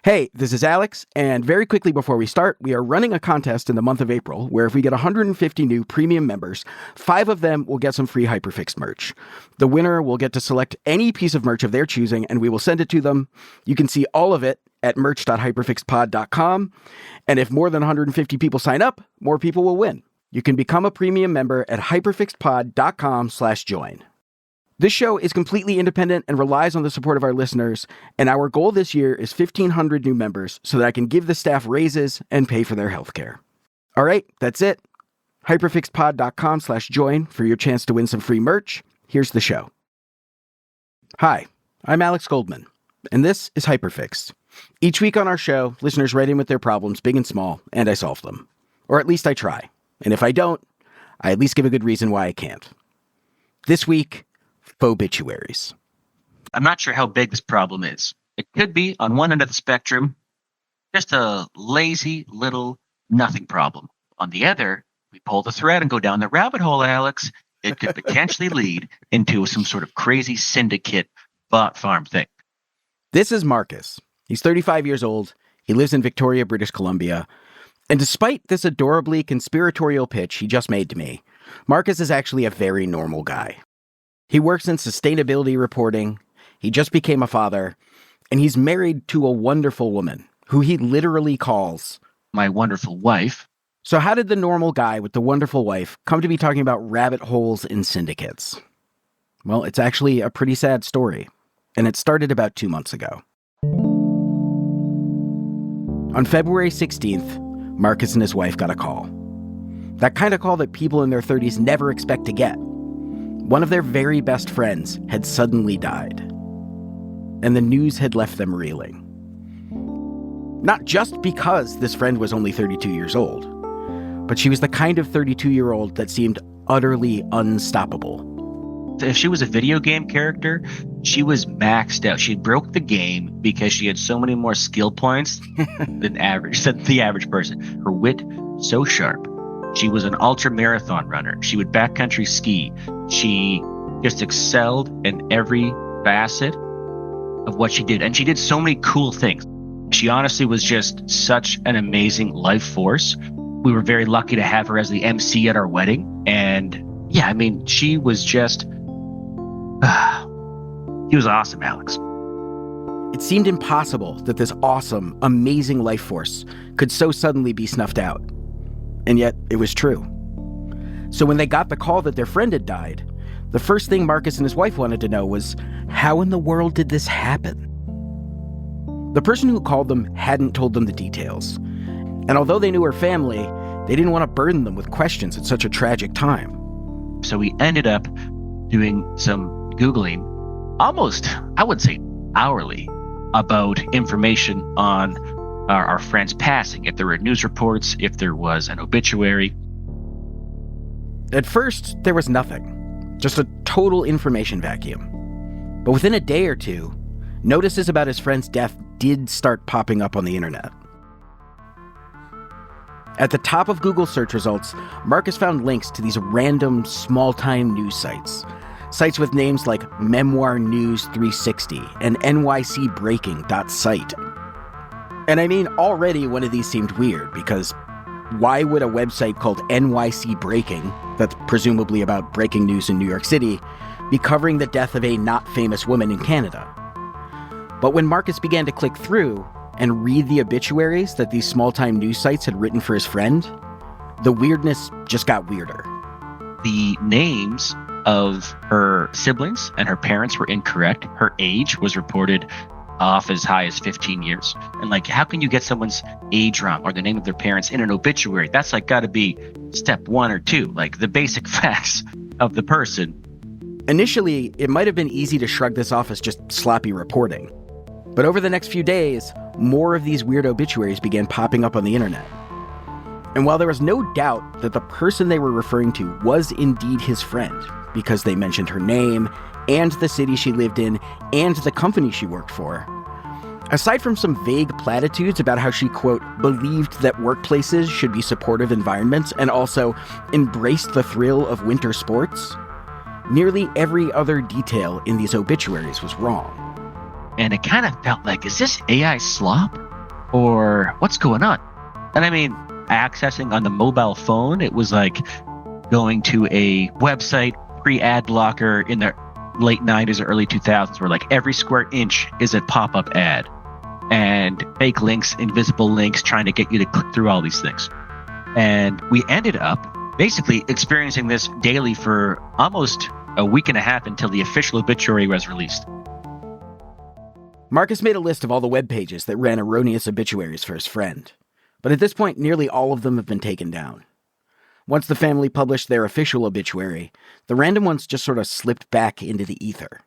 Hey, this is Alex, and very quickly before we start, we are running a contest in the month of April where if we get 150 new premium members, 5 of them will get some free Hyperfixed merch. The winner will get to select any piece of merch of their choosing, and we will send it to them. You can see all of it at merch.hyperfixedpod.com, and if more than 150 people sign up, more people will win. You can become a premium member at hyperfixedpod.com/join. This show is completely independent and relies on the support of our listeners, and our goal this year is 1,500 new members so that I can give the staff raises and pay for their healthcare. All right, that's it. Hyperfixedpod.com/join for your chance to win some free merch. Here's the show. Hi, I'm Alex Goldman, and this is Hyperfixed. Each week on our show, listeners write in with their problems, big and small, and I solve them. Or at least I try. And if I don't, I at least give a good reason why I can't. This week, Fauxbituaries. I'm not sure how big this problem is. It could be, on one end of the spectrum, just a lazy little nothing problem. On the other, we pull the thread and go down the rabbit hole, Alex. It could potentially lead into some sort of crazy syndicate bot farm thing. This is Marcus. He's 35 years old. He lives in Victoria, British Columbia. And despite this adorably conspiratorial pitch he just made to me, Marcus is actually a very normal guy. He works in sustainability reporting, he just became a father, and he's married to a wonderful woman who he literally calls my wonderful wife. So how did the normal guy with the wonderful wife come to be talking about rabbit holes in syndicates? Well, it's actually a pretty sad story, and it started about 2 months ago. On February 16th, Marcus and his wife got a call. That kind of call that people in their 30s never expect to get. One of their very best friends had suddenly died, and the news had left them reeling. Not just because this friend was only 32 years old, but she was the kind of 32-year-old that seemed utterly unstoppable. If she was a video game character, she was maxed out. She broke the game because she had so many more skill points than the average person. Her wit so sharp. She was an ultra marathon runner. She would backcountry ski. She just excelled in every facet of what she did. And she did so many cool things. She honestly was just such an amazing life force. We were very lucky to have her as the MC at our wedding. And yeah, I mean, she was just, she was awesome, Alex. It seemed impossible that this awesome, amazing life force could so suddenly be snuffed out. And yet, it was true. So when they got the call that their friend had died, the first thing Marcus and his wife wanted to know was, how in the world did this happen? The person who called them hadn't told them the details. And although they knew her family, they didn't want to burden them with questions at such a tragic time. So we ended up doing some Googling, almost, I would say, hourly, about information on our friend's passing, if there were news reports, if there was an obituary. At first, there was nothing. Just a total information vacuum. But within a day or two, notices about his friend's death did start popping up on the internet. At the top of Google search results, Marcus found links to these random small-time news sites. Sites with names like Memoir News 360 and NYCBreaking.site. And I mean, already one of these seemed weird, because why would a website called NYC Breaking, that's presumably about breaking news in New York City, be covering the death of a not famous woman in Canada? But when Marcus began to click through and read the obituaries that these small-time news sites had written for his friend, the weirdness just got weirder. The names of her siblings and her parents were incorrect. Her age was reported off as high as 15 years. And like, how can you get someone's age wrong or the name of their parents in an obituary? That's like got to be step 1 or 2, like the basic facts of the person. Initially, it might have been easy to shrug this off as just sloppy reporting. But over the next few days, more of these weird obituaries began popping up on the internet. And while there was no doubt that the person they were referring to was indeed his friend, because they mentioned her name and the city she lived in and the company she worked for, aside from some vague platitudes about how she, quote, believed that workplaces should be supportive environments and also embraced the thrill of winter sports, nearly every other detail in these obituaries was wrong. And it kind of felt like, is this AI slop? or what's going on? And I mean, accessing on the mobile phone, it was like going to a website pre-ad blocker in the late 90s or early 2000s where like every square inch is a pop-up ad and fake links, invisible links trying to get you to click through all these things. And we ended up basically experiencing this daily for almost a week and a half until the official obituary was released. Marcus made a list of all the web pages that ran erroneous obituaries for his friend. But at this point, nearly all of them have been taken down. Once the family published their official obituary, the random ones just sort of slipped back into the ether.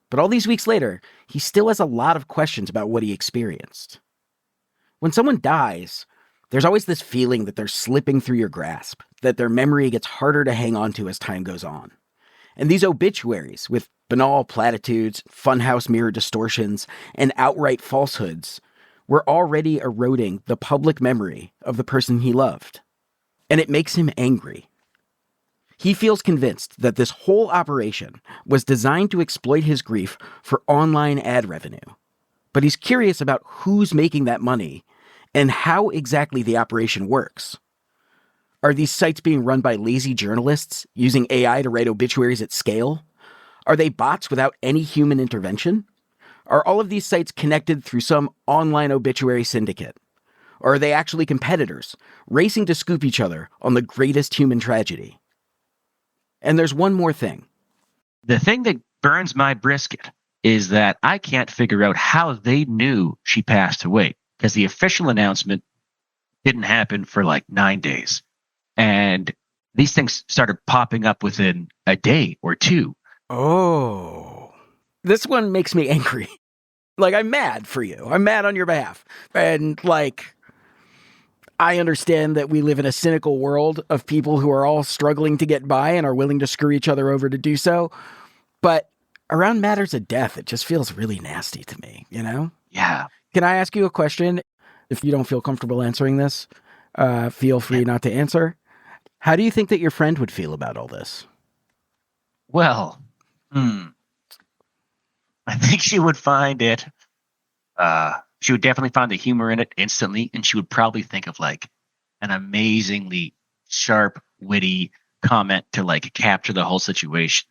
But all these weeks later, he still has a lot of questions about what he experienced. When someone dies, there's always this feeling that they're slipping through your grasp, that their memory gets harder to hang on to as time goes on. And these obituaries, with banal platitudes, funhouse mirror distortions, and outright falsehoods, were already eroding the public memory of the person he loved. And it makes him angry. He feels convinced that this whole operation was designed to exploit his grief for online ad revenue. But he's curious about who's making that money and how exactly the operation works. Are these sites being run by lazy journalists using AI to write obituaries at scale? Are they bots without any human intervention? Are all of these sites connected through some online obituary syndicate? Or are they actually competitors, racing to scoop each other on the greatest human tragedy? And there's one more thing. The thing that burns my brisket is that I can't figure out how they knew she passed away, because the official announcement didn't happen for like 9 days. And these things started popping up within a day or two. Oh, this one makes me angry. Like, I'm mad for you. I'm mad on your behalf. And like, I understand that we live in a cynical world of people who are all struggling to get by and are willing to screw each other over to do so. But around matters of death, it just feels really nasty to me, you know? Yeah. Can I ask you a question? If you don't feel comfortable answering this, feel free not to answer. How do you think that your friend would feel about all this? Well, I think she would find it. She would definitely find the humor in it instantly, and she would probably think of like an amazingly sharp, witty comment to like capture the whole situation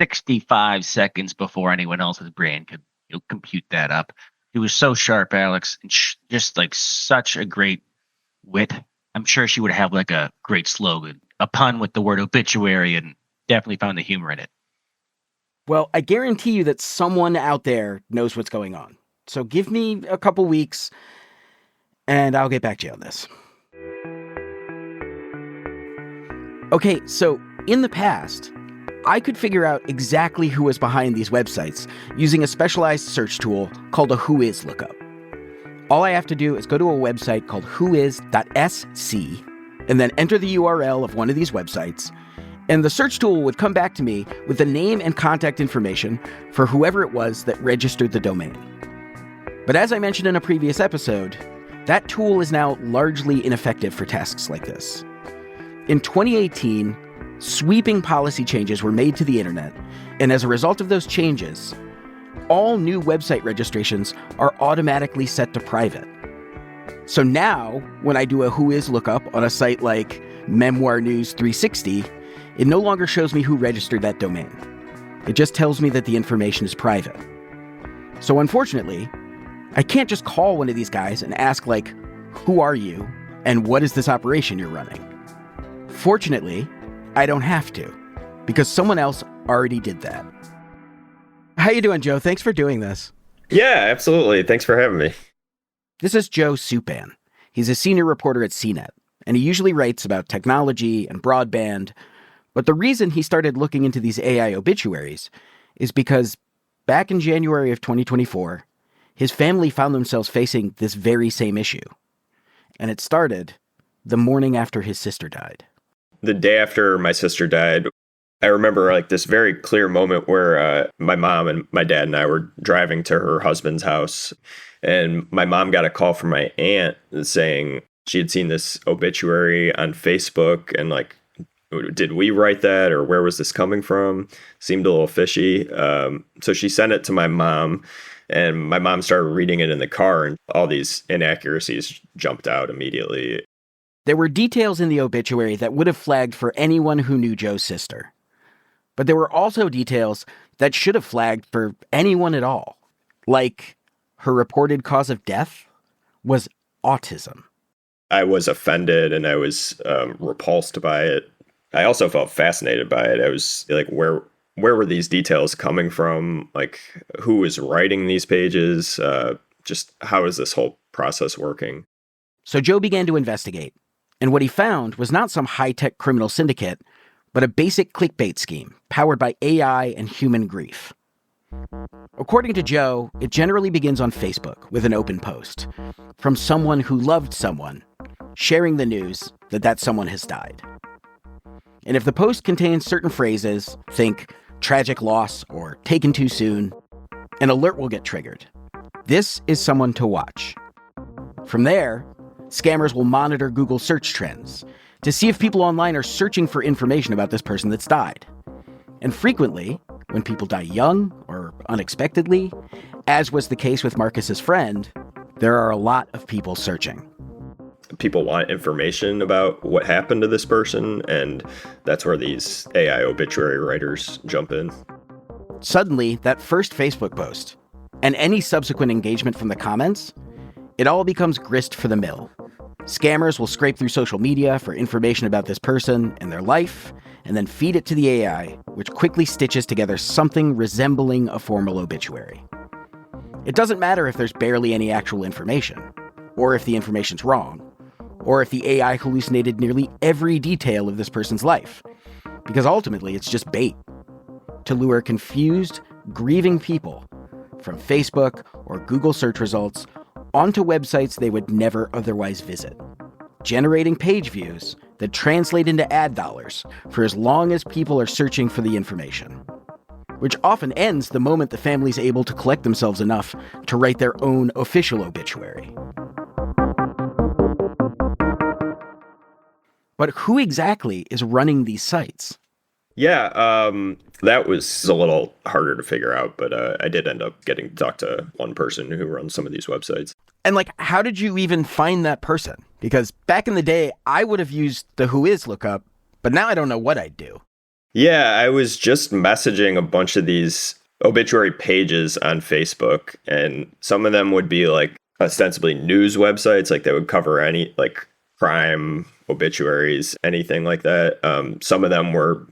65 seconds before anyone else's brain could compute that up. She was so sharp, Alex, and just like such a great wit. I'm sure she would have like a great slogan, a pun with the word obituary, and definitely found the humor in it. Well, I guarantee you that someone out there knows what's going on. So give me a couple weeks, and I'll get back to you on this. Okay, so in the past, I could figure out exactly who was behind these websites using a specialized search tool called a Whois lookup. All I have to do is go to a website called whois.sc and then enter the URL of one of these websites, and the search tool would come back to me with the name and contact information for whoever it was that registered the domain. But as I mentioned in a previous episode, that tool is now largely ineffective for tasks like this. In 2018, sweeping policy changes were made to the internet, and as a result of those changes, all new website registrations are automatically set to private. So now, when I do a Whois lookup on a site like Memoir News 360, it no longer shows me who registered that domain. It just tells me that the information is private. So unfortunately, I can't just call one of these guys and ask, like, who are you and what is this operation you're running? Fortunately, I don't have to, because someone else already did that. How you doing, Joe? Thanks for doing this. Yeah, absolutely. Thanks for having me. This is Joe Supan. He's a senior reporter at CNET, and he usually writes about technology and broadband. But the reason he started looking into these AI obituaries is because back in January of 2024, his family found themselves facing this very same issue. And it started the morning after his sister died. The day after my sister died, I remember like this very clear moment where my mom and my dad and I were driving to her husband's house. And my mom got a call from my aunt saying she had seen this obituary on Facebook and like did we write that, or where was this coming from? Seemed a little fishy. So she sent it to my mom, and my mom started reading it in the car, and all these inaccuracies jumped out immediately. There were details in the obituary that would have flagged for anyone who knew Joe's sister. But there were also details that should have flagged for anyone at all. Like, her reported cause of death was autism. I was offended and I was repulsed by it. I also felt fascinated by it. I was like, where were these details coming from? Like, who was writing these pages? Just how is this whole process working? So Joe began to investigate. And what he found was not some high-tech criminal syndicate, but a basic clickbait scheme powered by AI and human grief. According to Joe, it generally begins on Facebook with an open post from someone who loved someone, sharing the news that that someone has died. And if the post contains certain phrases, think tragic loss or taken too soon, an alert will get triggered. This is someone to watch. From there, scammers will monitor Google search trends to see if people online are searching for information about this person that's died. And frequently, when people die young or unexpectedly, as was the case with Marcus's friend, there are a lot of people searching. People want information about what happened to this person, and that's where these AI obituary writers jump in. Suddenly, that first Facebook post, and any subsequent engagement from the comments, it all becomes grist for the mill. Scammers will scrape through social media for information about this person and their life, and then feed it to the AI, which quickly stitches together something resembling a formal obituary. It doesn't matter if there's barely any actual information, or if the information's wrong, or if the AI hallucinated nearly every detail of this person's life, because ultimately it's just bait to lure confused, grieving people from Facebook or Google search results onto websites they would never otherwise visit, generating page views that translate into ad dollars for as long as people are searching for the information, which often ends the moment the family's able to collect themselves enough to write their own official obituary. But who exactly is running these sites? Yeah, that was a little harder to figure out, but I did end up getting to talk to one person who runs some of these websites. And how did you even find that person? Because back in the day, I would have used the Who Is lookup, but now I don't know what I'd do. Yeah, I was just messaging a bunch of these obituary pages on Facebook, and some of them would be ostensibly news websites, like they would cover any crime, obituaries, anything like that. Some of them were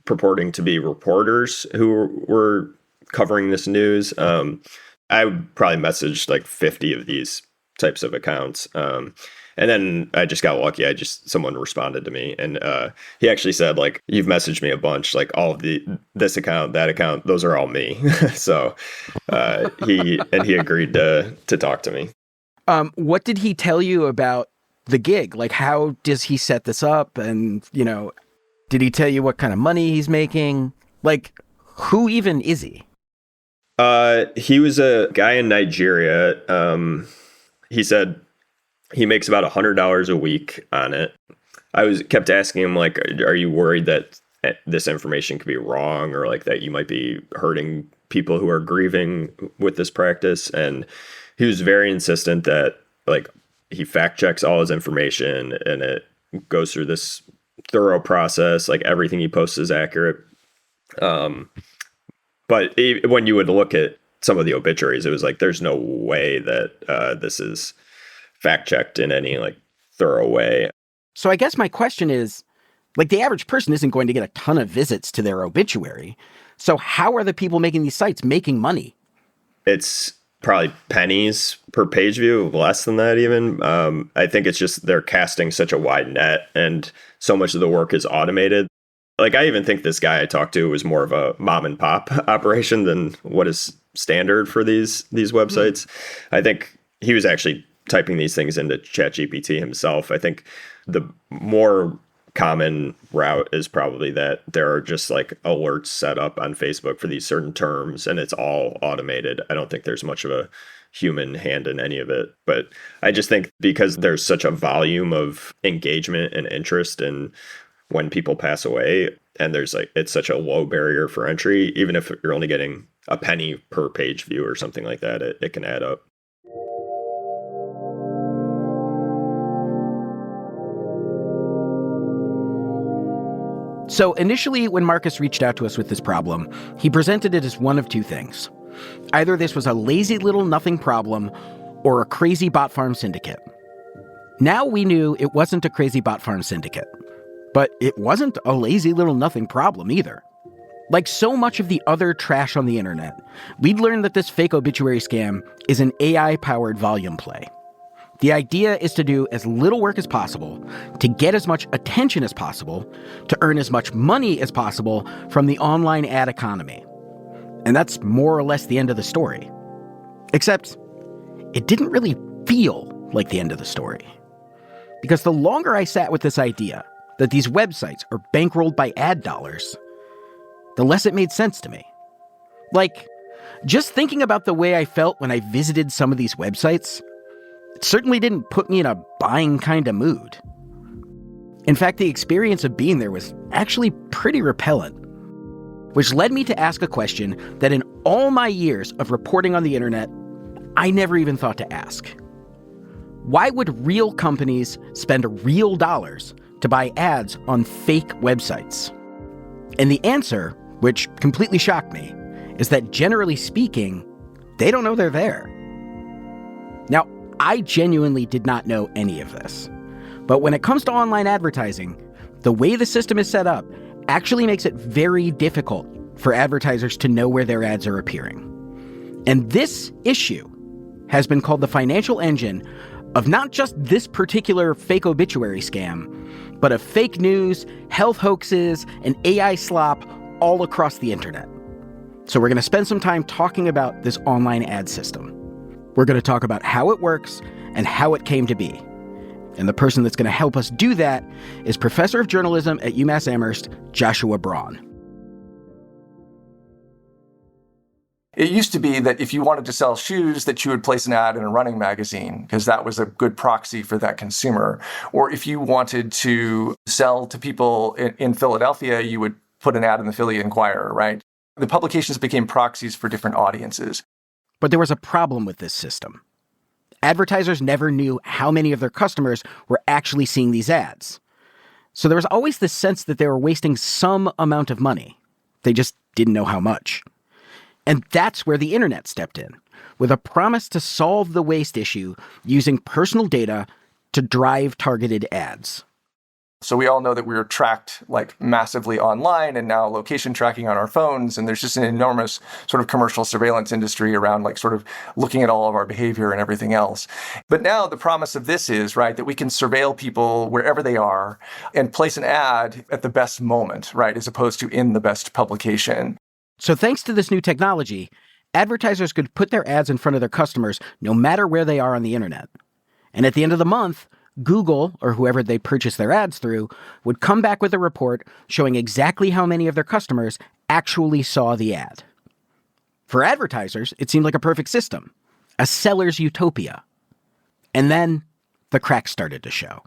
purporting to be reporters who were covering this news. I probably messaged 50 of these types of accounts. And then I just got lucky. Someone responded to me, and he actually said, you've messaged me a bunch, all of this account, that account, those are all me. So he agreed to talk to me. What did he tell you about the gig? How does he set this up? And, did he tell you what kind of money he's making? Who even is he? He was a guy in Nigeria. He said he makes about $100 a week on it. I kept asking him, are you worried that this information could be wrong, or that you might be hurting people who are grieving with this practice? And he was very insistent that he fact checks all his information, and it goes through this thorough process. Everything he posts is accurate. But when you would look at some of the obituaries, it was there's no way that this is fact checked in any thorough way. So I guess my question is, the average person isn't going to get a ton of visits to their obituary. So how are the people making these sites making money? It's probably pennies per page view, less than that even. I think it's just they're casting such a wide net, and so much of the work is automated. I even think this guy I talked to was more of a mom and pop operation than what is standard for these websites. I think he was actually typing these things into ChatGPT himself. I think the more common route is probably that there are just alerts set up on Facebook for these certain terms, and it's all automated. I don't think there's much of a human hand in any of it. But I just think because there's such a volume of engagement and interest in when people pass away. And there's like, it's such a low barrier for entry. Even if you're only getting a penny per page view or something like that, it can add up. So initially, when Marcus reached out to us with this problem, he presented it as one of two things. Either this was a lazy little nothing problem or a crazy bot farm syndicate. Now we knew it wasn't a crazy bot farm syndicate, but it wasn't a lazy little nothing problem either. Like so much of the other trash on the internet, we'd learned that this fake obituary scam is an AI-powered volume play. The idea is to do as little work as possible, to get as much attention as possible, to earn as much money as possible from the online ad economy. And that's more or less the end of the story. Except, it didn't really feel like the end of the story. Because the longer I sat with this idea that these websites are bankrolled by ad dollars, the less it made sense to me. Like, just thinking about the way I felt when I visited some of these websites, it certainly didn't put me in a buying kind of mood. In fact, the experience of being there was actually pretty repellent, which led me to ask a question that in all my years of reporting on the internet, I never even thought to ask. Why would real companies spend real dollars to buy ads on fake websites? And the answer, which completely shocked me, is that generally speaking, they don't know they're there. Now, I genuinely did not know any of this. But when it comes to online advertising, the way the system is set up actually makes it very difficult for advertisers to know where their ads are appearing. And this issue has been called the financial engine of not just this particular fake obituary scam, but of fake news, health hoaxes, and AI slop all across the internet. So we're going to spend some time talking about this online ad system. We're going to talk about how it works and how it came to be. And the person that's going to help us do that is Professor of Journalism at UMass Amherst, Joshua Braun. It used to be that if you wanted to sell shoes, that you would place an ad in a running magazine because that was a good proxy for that consumer. Or if you wanted to sell to people in Philadelphia, you would put an ad in the Philly Inquirer, right? The publications became proxies for different audiences. But there was a problem with this system. Advertisers never knew how many of their customers were actually seeing these ads. So there was always this sense that they were wasting some amount of money. They just didn't know how much. And that's where the internet stepped in, with a promise to solve the waste issue using personal data to drive targeted ads. So we all know that we're tracked like massively online and now location tracking on our phones. And there's just an enormous sort of commercial surveillance industry around like sort of looking at all of our behavior and everything else. But now the promise of this is, right, that we can surveil people wherever they are and place an ad at the best moment, right, as opposed to in the best publication. So thanks to this new technology, advertisers could put their ads in front of their customers no matter where they are on the internet. And at the end of the month, Google, or whoever they purchase their ads through, would come back with a report showing exactly how many of their customers actually saw the ad. For advertisers, it seemed like a perfect system, a seller's utopia. And then the cracks started to show.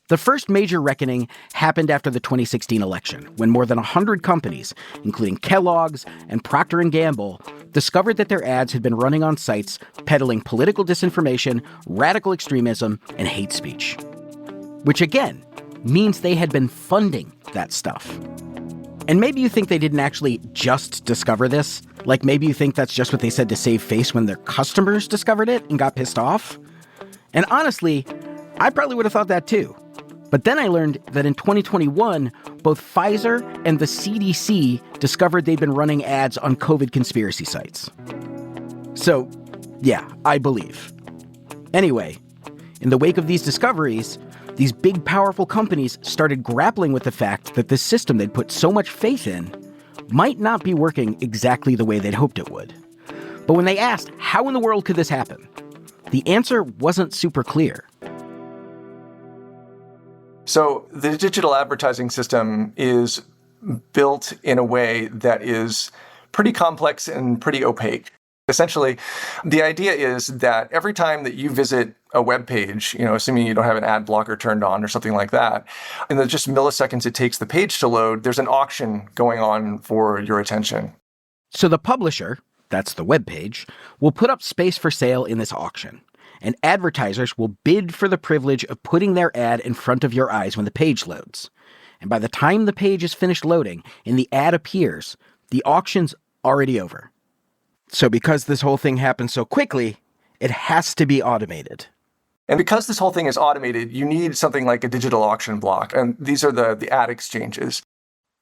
The first major reckoning happened after the 2016 election, when more than 100 companies, including Kellogg's and Procter & Gamble, discovered that their ads had been running on sites peddling political disinformation, radical extremism, and hate speech. Which again, means they had been funding that stuff. And maybe you think they didn't actually just discover this. Like maybe you think that's just what they said to save face when their customers discovered it and got pissed off. And honestly, I probably would have thought that too. But then I learned that in 2021, both Pfizer and the CDC discovered they'd been running ads on COVID conspiracy sites. So, yeah, I believe. Anyway, in the wake of these discoveries, these big, powerful companies started grappling with the fact that the system they'd put so much faith in might not be working exactly the way they'd hoped it would. But when they asked, how in the world could this happen? The answer wasn't super clear. So the digital advertising system is built in a way that is pretty complex and pretty opaque. Essentially, the idea is that every time that you visit a web page, assuming you don't have an ad blocker turned on or something like that, in the just milliseconds it takes the page to load, there's an auction going on for your attention. So the publisher, that's the web page, will put up space for sale in this auction, and advertisers will bid for the privilege of putting their ad in front of your eyes when the page loads. And by the time the page is finished loading and the ad appears, the auction's already over. So because this whole thing happens so quickly, it has to be automated. And because this whole thing is automated, you need something like a digital auction block. And these are the ad exchanges.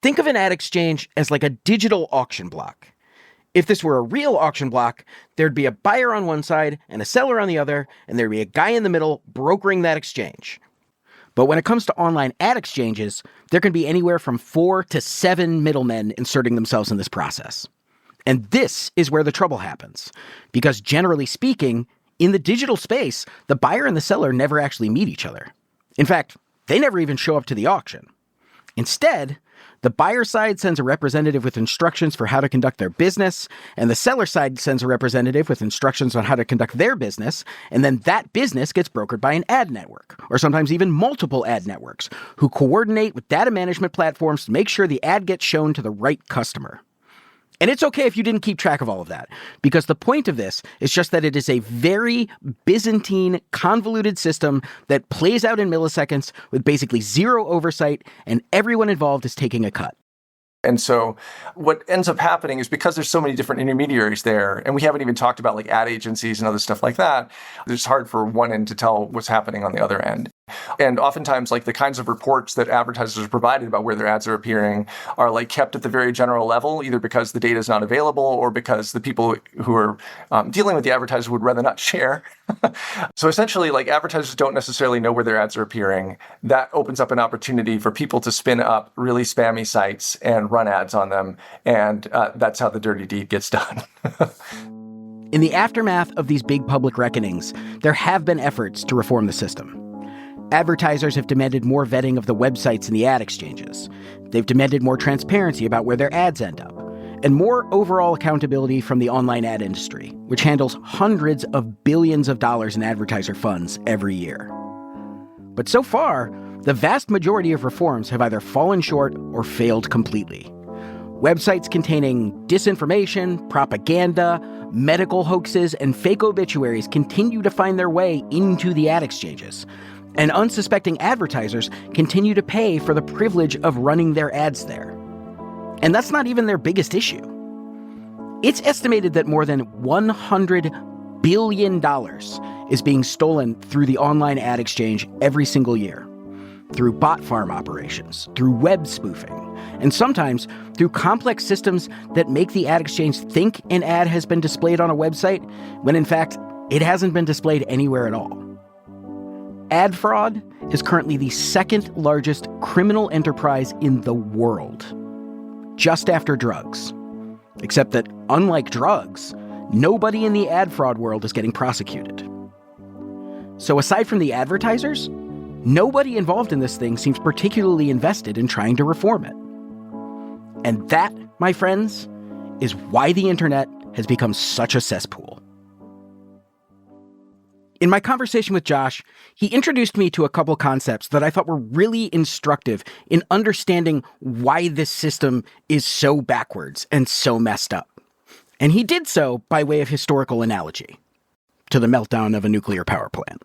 Think of an ad exchange as like a digital auction block. If this were a real auction block, there'd be a buyer on one side and a seller on the other, and there'd be a guy in the middle brokering that exchange. But when it comes to online ad exchanges, there can be anywhere from 4 to 7 middlemen inserting themselves in this process. And this is where the trouble happens. Because generally speaking, in the digital space, the buyer and the seller never actually meet each other. In fact, they never even show up to the auction. Instead, the buyer side sends a representative with instructions for how to conduct their business, and the seller side sends a representative with instructions on how to conduct their business, and then that business gets brokered by an ad network, or sometimes even multiple ad networks, who coordinate with data management platforms to make sure the ad gets shown to the right customer. And it's okay if you didn't keep track of all of that, because the point of this is just that it is a very Byzantine, convoluted system that plays out in milliseconds with basically zero oversight, and everyone involved is taking a cut. And so what ends up happening is because there's so many different intermediaries there, and we haven't even talked about like ad agencies and other stuff like that, it's hard for one end to tell what's happening on the other end. And oftentimes, like the kinds of reports that advertisers are provided about where their ads are appearing are like kept at the very general level, either because the data is not available or because the people who are dealing with the advertiser would rather not share. So essentially, like advertisers don't necessarily know where their ads are appearing. That opens up an opportunity for people to spin up really spammy sites and run ads on them. And that's how the dirty deed gets done. In the aftermath of these big public reckonings, there have been efforts to reform the system. Advertisers have demanded more vetting of the websites and the ad exchanges. They've demanded more transparency about where their ads end up, and more overall accountability from the online ad industry, which handles hundreds of billions of dollars in advertiser funds every year. But so far, the vast majority of reforms have either fallen short or failed completely. Websites containing disinformation, propaganda, medical hoaxes, and fake obituaries continue to find their way into the ad exchanges. And unsuspecting advertisers continue to pay for the privilege of running their ads there. And that's not even their biggest issue. It's estimated that more than $100 billion is being stolen through the online ad exchange every single year. Through bot farm operations, through web spoofing, and sometimes through complex systems that make the ad exchange think an ad has been displayed on a website when in fact it hasn't been displayed anywhere at all. Ad fraud is currently the second largest criminal enterprise in the world, just after drugs. Except that, unlike drugs, nobody in the ad fraud world is getting prosecuted. So aside from the advertisers, nobody involved in this thing seems particularly invested in trying to reform it. And that, my friends, is why the internet has become such a cesspool. In my conversation with Josh, he introduced me to a couple concepts that I thought were really instructive in understanding why this system is so backwards and so messed up. And he did so by way of historical analogy to the meltdown of a nuclear power plant.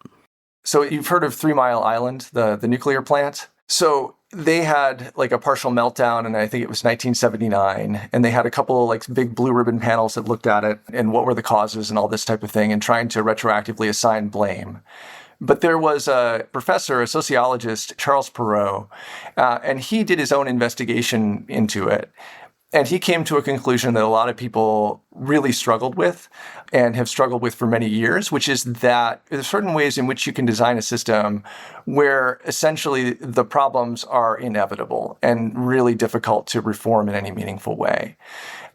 So you've heard of 3 Mile Island, the nuclear plant? So they had like a partial meltdown, and I think it was 1979. And they had a couple of like big blue ribbon panels that looked at it and what were the causes and all this type of thing, and trying to retroactively assign blame. But there was a professor, a sociologist, Charles Perrow, and he did his own investigation into it. And he came to a conclusion that a lot of people really struggled with and have struggled with for many years, which is that there's certain ways in which you can design a system where essentially the problems are inevitable and really difficult to reform in any meaningful way.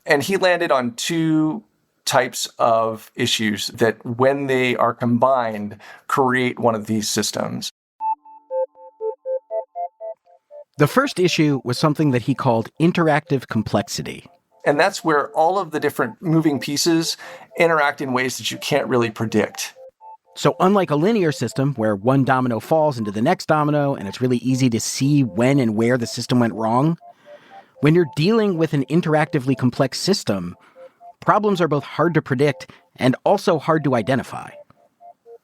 And he landed on 2 types of issues that, when they are combined, create one of these systems. The first issue was something that he called interactive complexity. And that's where all of the different moving pieces interact in ways that you can't really predict. So unlike a linear system where one domino falls into the next domino and it's really easy to see when and where the system went wrong, when you're dealing with an interactively complex system, problems are both hard to predict and also hard to identify.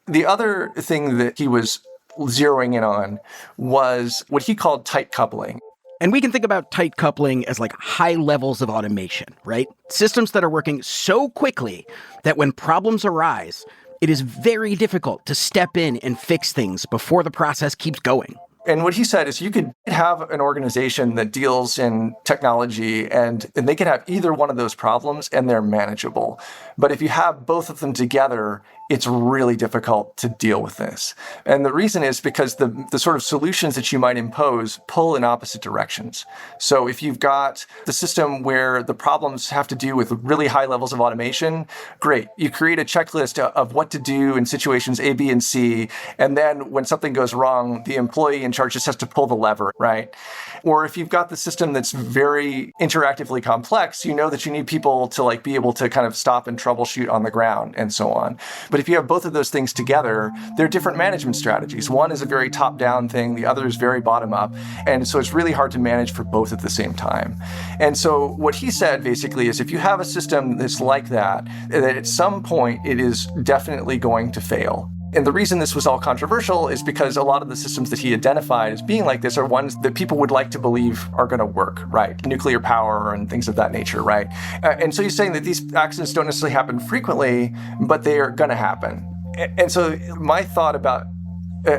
The other thing that he was zeroing in on was what he called tight coupling. And we can think about tight coupling as like high levels of automation, right? Systems that are working so quickly that when problems arise, it is very difficult to step in and fix things before the process keeps going. And what he said is you could have an organization that deals in technology and they could have either one of those problems and they're manageable. But if you have both of them together, it's really difficult to deal with this. And the reason is because the sort of solutions that you might impose pull in opposite directions. So if you've got the system where the problems have to do with really high levels of automation, great. You create a checklist of what to do in situations A, B, and C. And then when something goes wrong, the employee in charge just has to pull the lever, right? Or if you've got the system that's very interactively complex, you know that you need people to like be able to kind of stop and troubleshoot on the ground and so on. But if you have both of those things together, they're different management strategies. One is a very top-down thing, the other is very bottom-up. And so it's really hard to manage for both at the same time. And so what he said basically is if you have a system that's like that at some point it is definitely going to fail. And the reason this was all controversial is because a lot of the systems that he identified as being like this are ones that people would like to believe are going to work, right? Nuclear power and things of that nature, right? And so he's saying that these accidents don't necessarily happen frequently, but they are going to happen. And so my thought about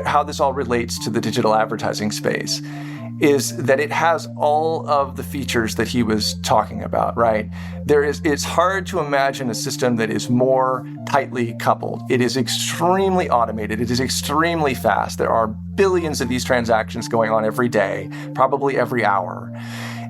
how this all relates to the digital advertising space is that it has all of the features that he was talking about, right? It's hard to imagine a system that is more tightly coupled. It is extremely automated. It is extremely fast. There are billions of these transactions going on every day, probably every hour.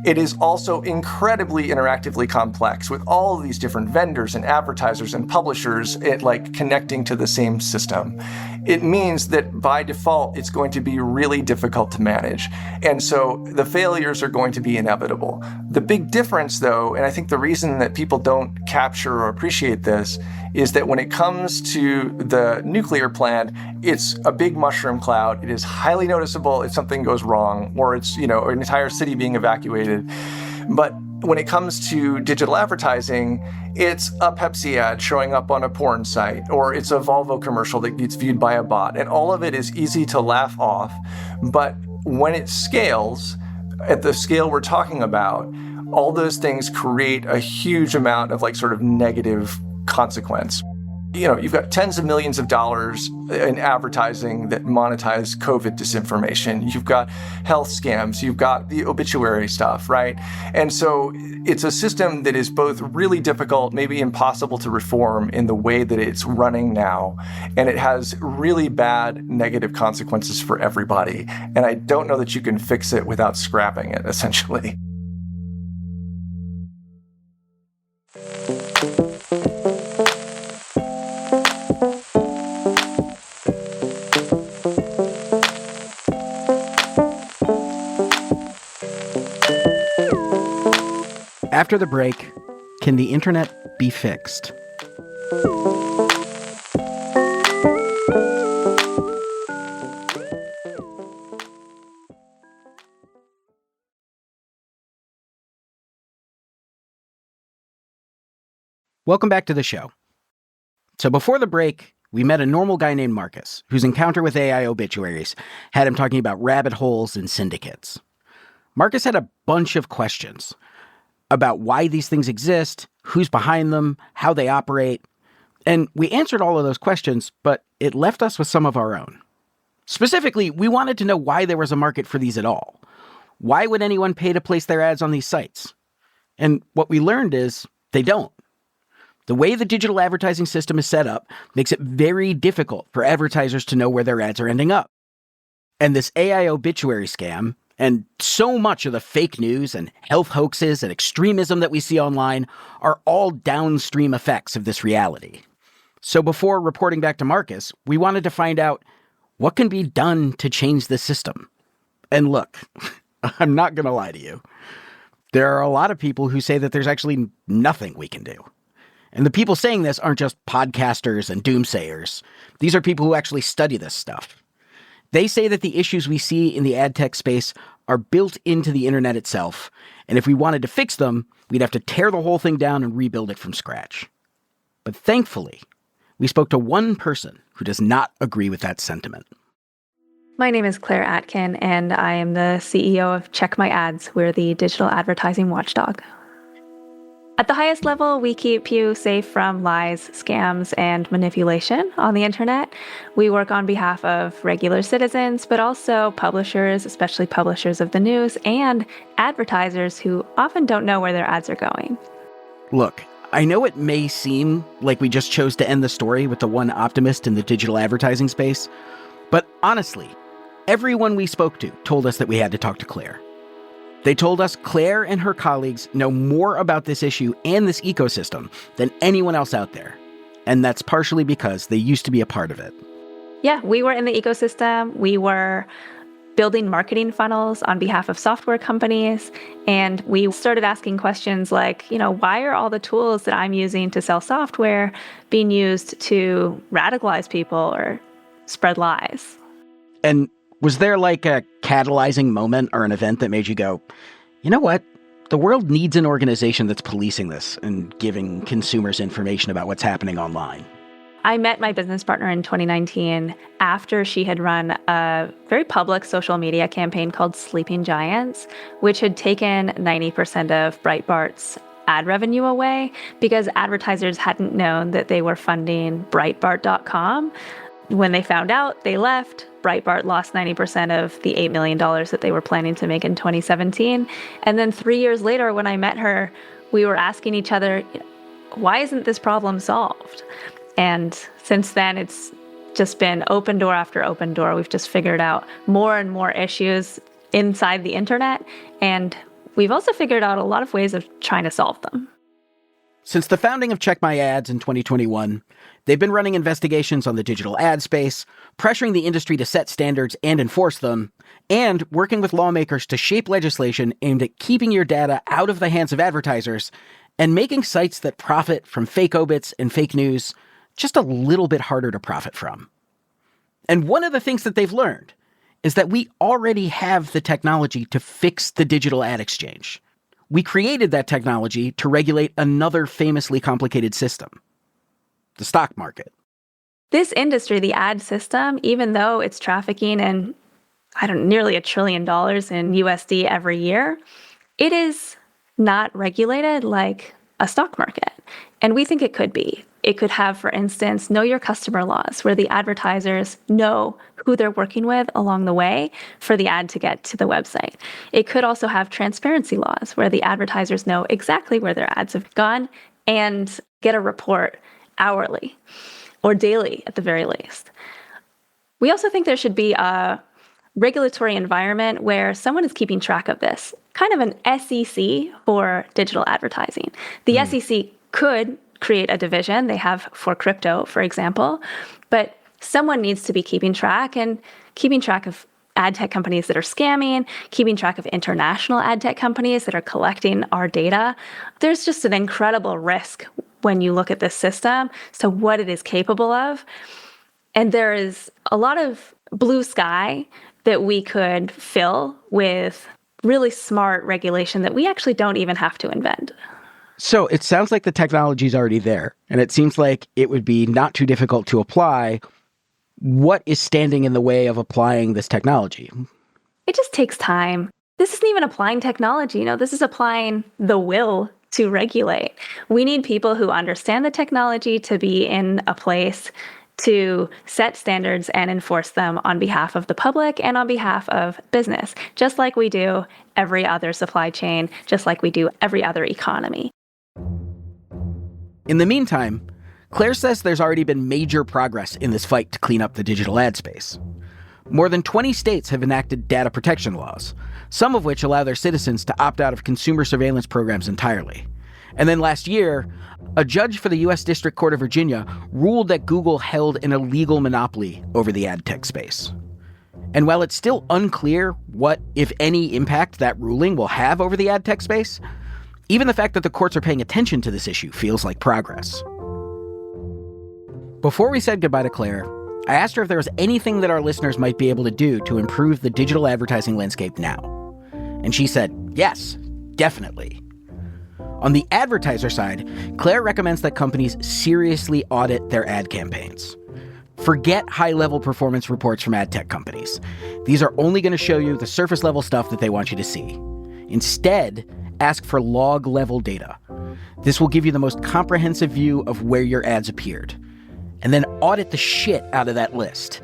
It is also incredibly interactively complex with all of these different vendors and advertisers and publishers connecting to the same system. It means that by default, it's going to be really difficult to manage. And so the failures are going to be inevitable. The big difference, though, and I think the reason that people don't capture or appreciate this, is that when it comes to the nuclear plant, it's a big mushroom cloud. It is highly noticeable if something goes wrong or it's, an entire city being evacuated. But when it comes to digital advertising, it's a Pepsi ad showing up on a porn site, or it's a Volvo commercial that gets viewed by a bot. And all of it is easy to laugh off. But when it scales, at the scale we're talking about, all those things create a huge amount of negative consequence. You've got tens of millions of dollars in advertising that monetize COVID disinformation. You've got health scams. You've got the obituary stuff, right? And so it's a system that is both really difficult, maybe impossible to reform in the way that it's running now. And it has really bad negative consequences for everybody. And I don't know that you can fix it without scrapping it, essentially. After the break, can the internet be fixed? Welcome back to the show. So before the break, we met a normal guy named Marcus, whose encounter with AI obituaries had him talking about rabbit holes and syndicates. Marcus had a bunch of questions about why these things exist, who's behind them, how they operate. And we answered all of those questions, but it left us with some of our own. Specifically, we wanted to know why there was a market for these at all. Why would anyone pay to place their ads on these sites? And what we learned is they don't. The way the digital advertising system is set up makes it very difficult for advertisers to know where their ads are ending up. And this AI obituary scam, and so much of the fake news and health hoaxes and extremism that we see online are all downstream effects of this reality. So before reporting back to Marcus, we wanted to find out what can be done to change the system. And look, I'm not going to lie to you. There are a lot of people who say that there's actually nothing we can do. And the people saying this aren't just podcasters and doomsayers. These are people who actually study this stuff. They say that the issues we see in the ad tech space are built into the internet itself, and if we wanted to fix them, we'd have to tear the whole thing down and rebuild it from scratch. But thankfully, we spoke to one person who does not agree with that sentiment. My name is Claire Atkin, and I am the CEO of Check My Ads. We're the digital advertising watchdog. At the highest level, we keep you safe from lies, scams, and manipulation on the internet. We work on behalf of regular citizens, but also publishers, especially publishers of the news, and advertisers who often don't know where their ads are going. Look, I know it may seem like we just chose to end the story with the one optimist in the digital advertising space, but honestly, everyone we spoke to told us that we had to talk to Claire. They told us Claire and her colleagues know more about this issue and this ecosystem than anyone else out there. And that's partially because they used to be a part of it. Yeah, we were in the ecosystem. We were building marketing funnels on behalf of software companies. And we started asking questions like, why are all the tools that I'm using to sell software being used to radicalize people or spread lies? And was there like a catalyzing moment or an event that made you go, you know what? The world needs an organization that's policing this and giving consumers information about what's happening online. I met my business partner in 2019 after she had run a very public social media campaign called Sleeping Giants, which had taken 90% of Breitbart's ad revenue away because advertisers hadn't known that they were funding Breitbart.com. When they found out, they left. Breitbart lost 90% of the $8 million that they were planning to make in 2017. And then 3 years later, when I met her, we were asking each other, why isn't this problem solved? And since then, it's just been open door after open door. We've just figured out more and more issues inside the internet. And we've also figured out a lot of ways of trying to solve them. Since the founding of Check My Ads in 2021, they've been running investigations on the digital ad space, pressuring the industry to set standards and enforce them, and working with lawmakers to shape legislation aimed at keeping your data out of the hands of advertisers and making sites that profit from fake obits and fake news just a little bit harder to profit from. And one of the things that they've learned is that we already have the technology to fix the digital ad exchange. We created that technology to regulate another famously complicated system, the stock market. This industry, the ad system, even though it's trafficking in, nearly $1 trillion in USD every year, it is not regulated like a stock market. And we think it could be. It could have, for instance, know your customer laws, where the advertisers know who they're working with along the way for the ad to get to the website. It could also have transparency laws, where the advertisers know exactly where their ads have gone and get a report hourly or daily at the very least. We also think there should be a regulatory environment where someone is keeping track of this, kind of an SEC for digital advertising. The SEC could create a division. They have for crypto, for example, but someone needs to be keeping track of ad tech companies that are scamming, keeping track of international ad tech companies that are collecting our data. There's just an incredible risk when you look at this system, so what it is capable of. And there is a lot of blue sky that we could fill with really smart regulation that we actually don't even have to invent. So it sounds like the technology is already there, and it seems like it would be not too difficult to apply. What is standing in the way of applying this technology? It just takes time. This isn't even applying technology. This is applying the will to regulate. We need people who understand the technology to be in a place to set standards and enforce them on behalf of the public and on behalf of business, just like we do every other supply chain, just like we do every other economy. In the meantime, Claire says there's already been major progress in this fight to clean up the digital ad space. More than 20 states have enacted data protection laws, some of which allow their citizens to opt out of consumer surveillance programs entirely. And then last year, a judge for the U.S. District Court of Virginia ruled that Google held an illegal monopoly over the ad tech space. And while it's still unclear what, if any, impact that ruling will have over the ad tech space, even the fact that the courts are paying attention to this issue feels like progress. Before we said goodbye to Claire, I asked her if there was anything that our listeners might be able to do to improve the digital advertising landscape now. And she said, yes, definitely. On the advertiser side, Claire recommends that companies seriously audit their ad campaigns. Forget high-level performance reports from ad tech companies. These are only going to show you the surface-level stuff that they want you to see. Instead, ask for log-level data. This will give you the most comprehensive view of where your ads appeared. And then audit the shit out of that list.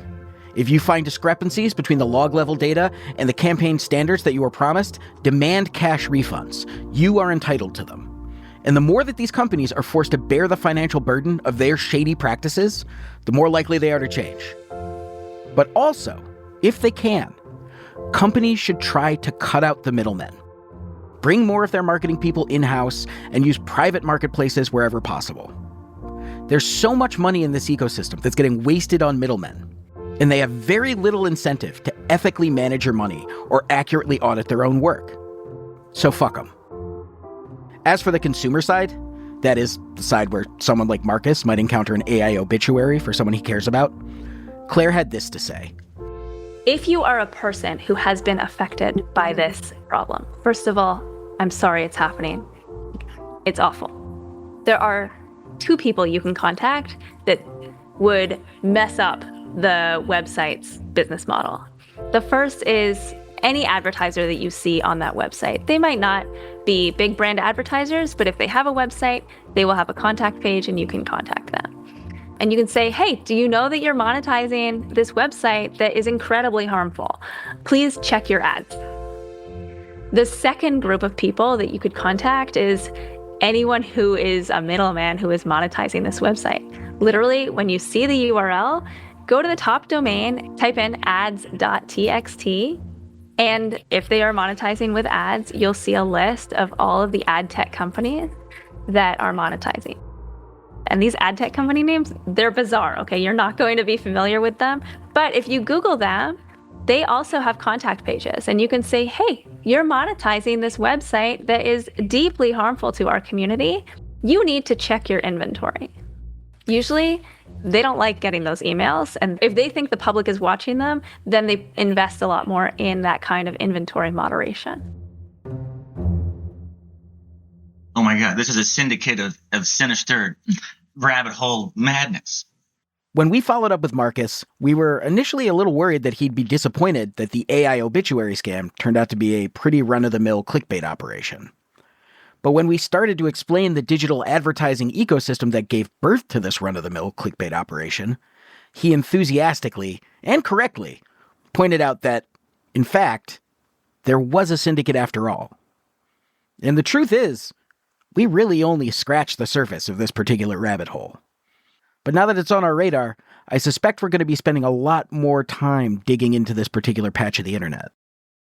If you find discrepancies between the log-level data and the campaign standards that you were promised, demand cash refunds. You are entitled to them. And the more that these companies are forced to bear the financial burden of their shady practices, the more likely they are to change. But also, if they can, companies should try to cut out the middlemen. Bring more of their marketing people in-house and use private marketplaces wherever possible. There's so much money in this ecosystem that's getting wasted on middlemen, and they have very little incentive to ethically manage your money or accurately audit their own work. So fuck them. As for the consumer side, that is the side where someone like Marcus might encounter an AI obituary for someone he cares about, Claire had this to say. If you are a person who has been affected by this problem, first of all, I'm sorry it's happening. It's awful. There are 2 people you can contact that would mess up the website's business model. The first is any advertiser that you see on that website. They might not be big brand advertisers, but if they have a website, they will have a contact page and you can contact them. And you can say, hey, do you know that you're monetizing this website that is incredibly harmful? Please check your ads. The second group of people that you could contact is anyone who is a middleman who is monetizing this website. Literally, when you see the URL, go to the top domain, type in ads.txt, and if they are monetizing with ads, you'll see a list of all of the ad tech companies that are monetizing. And these ad tech company names, they're bizarre, okay? You're not going to be familiar with them. But if you Google them, they also have contact pages. And you can say, hey, you're monetizing this website that is deeply harmful to our community. You need to check your inventory. Usually, they don't like getting those emails. And if they think the public is watching them, then they invest a lot more in that kind of inventory moderation. Oh my God, this is a syndicate of sinister rabbit hole madness. When we followed up with Marcus, we were initially a little worried that he'd be disappointed that the AI obituary scam turned out to be a pretty run-of-the-mill clickbait operation. But when we started to explain the digital advertising ecosystem that gave birth to this run-of-the-mill clickbait operation, he enthusiastically, and correctly, pointed out that, in fact, there was a syndicate after all. And the truth is, we really only scratched the surface of this particular rabbit hole. But now that it's on our radar, I suspect we're going to be spending a lot more time digging into this particular patch of the internet.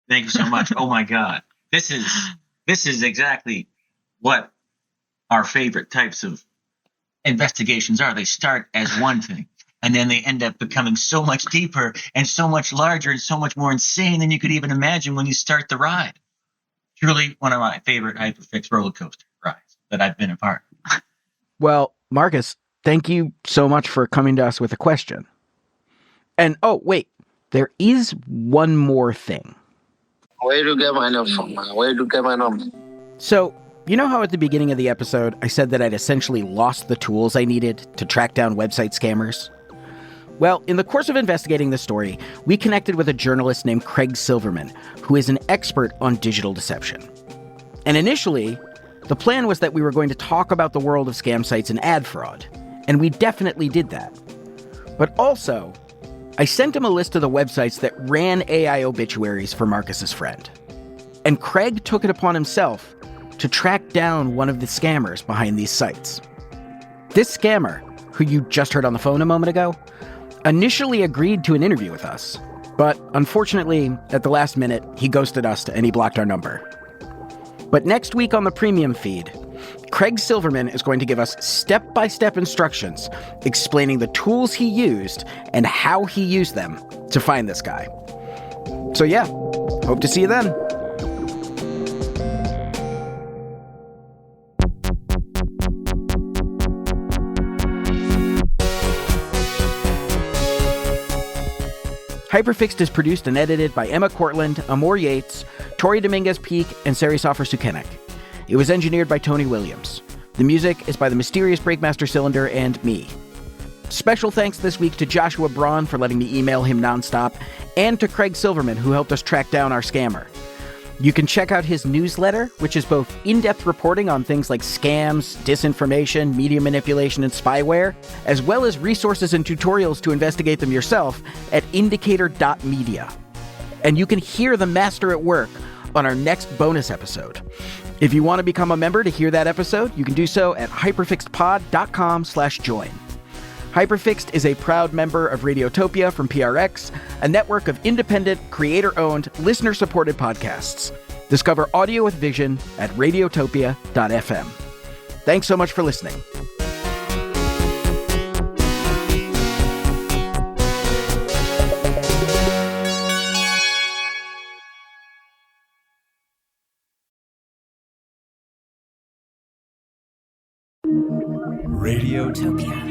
Thank you so much. Oh my God. This is exactly what our favorite types of investigations are. They start as one thing, and then they end up becoming so much deeper and so much larger and so much more insane than you could even imagine when you start the ride. Truly one of my favorite hyperfix roller coaster rides that I've been a part of. Well, Marcus, thank you so much for coming to us with a question. And, oh, wait, there is one more thing. Where do you get my number from, man? Where do you get my number? So, you know how at the beginning of the episode, I said that I'd essentially lost the tools I needed to track down website scammers? Well, in the course of investigating this story, we connected with a journalist named Craig Silverman, who is an expert on digital deception. And initially, the plan was that we were going to talk about the world of scam sites and ad fraud, and we definitely did that. But also, I sent him a list of the websites that ran AI obituaries for Marcus's friend. And Craig took it upon himself to track down one of the scammers behind these sites. This scammer, who you just heard on the phone a moment ago, initially agreed to an interview with us, but unfortunately, at the last minute, he ghosted us and he blocked our number. But next week on the premium feed, Craig Silverman is going to give us step-by-step instructions explaining the tools he used and how he used them to find this guy. So yeah, Hope to see you then. Hyperfixed is produced and edited by Emma Cortland, Amor Yates, Tori Dominguez-Peak, and Sari Soffer-Sukenik. It was engineered by Tony Williams. The music is by the mysterious Breakmaster Cylinder and me. Special thanks this week to Joshua Braun for letting me email him nonstop, and to Craig Silverman, who helped us track down our scammer. You can check out his newsletter, which is both in-depth reporting on things like scams, disinformation, media manipulation, and spyware, as well as resources and tutorials to investigate them yourself at indicator.media. And you can hear the master at work on our next bonus episode. If you want to become a member to hear that episode, you can do so at hyperfixedpod.com/join. Hyperfixed is a proud member of Radiotopia from PRX, a network of independent, creator-owned, listener-supported podcasts. Discover audio with vision at radiotopia.fm. Thanks so much for listening. Radiotopia.